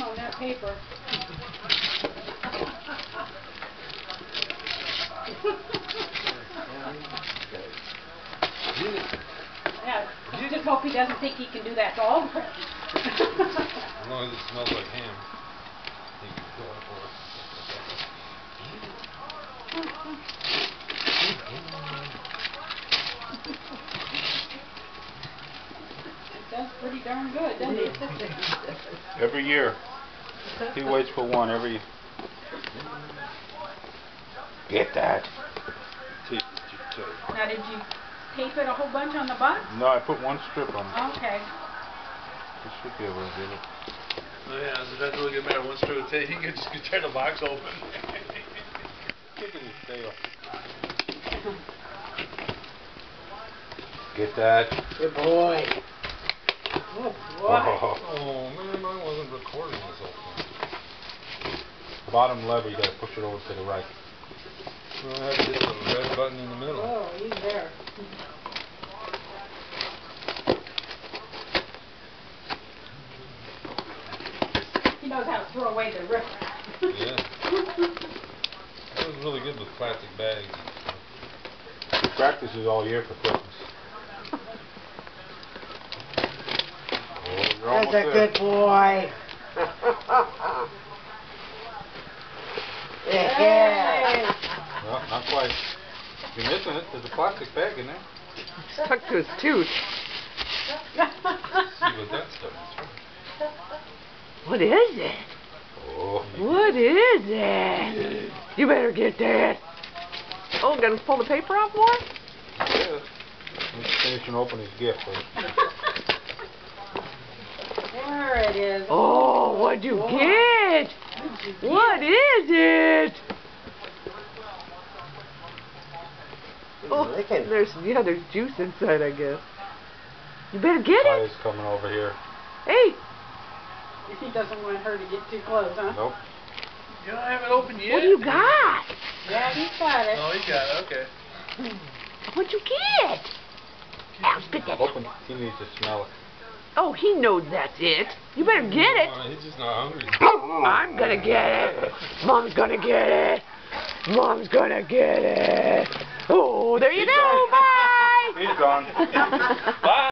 on that paper. Yeah, just hope he doesn't think he can do that to all of us. As long as it smells like ham, he can go for it. It does pretty darn good, doesn't it? Every year. He waits for one every... Get that. Now, did you tape it a whole bunch on the box? No, I put one strip on it. Okay. You should be able to get it. Oh yeah, so that's really good matter. One strip of tape, he can just tear the box open. Kick in his tail. Get that. Good boy. Good boy. Oh man, mine wasn't recording this whole thing. Bottom lever, you gotta push it over to the right. Well, I have to hit the red button in the middle. Oh, he's there. He knows how to throw away the riffraff. Yeah. That was really good with plastic bags and stuff. He practices all year for Christmas. Oh, you're almost That's a there. good boy. Yeah. No, not quite. You're missing it. There's a plastic bag in there. Stuck to his tooth. See what that stuff is. What is it? Oh. What is it? You better get that. Oh, gonna pull the paper off more? Yeah. Let's finish and open his gift first. There it is. Oh, what'd you get? What is it? Oh, there's juice inside, I guess. You better get it. Ty's coming over here. Hey. He doesn't want her to get too close, huh? Nope. You don't have it open yet? What do you got? Yeah, he's got it. Oh, he got it. Okay. What'd you get? Al, spit that out. Open it. He needs to smell it. Oh, he knows that's it. You better get it. He's just not hungry. I'm gonna get it. Mom's gonna get it. Mom's gonna get it. Oh, there you go. Bye. He's gone. Bye.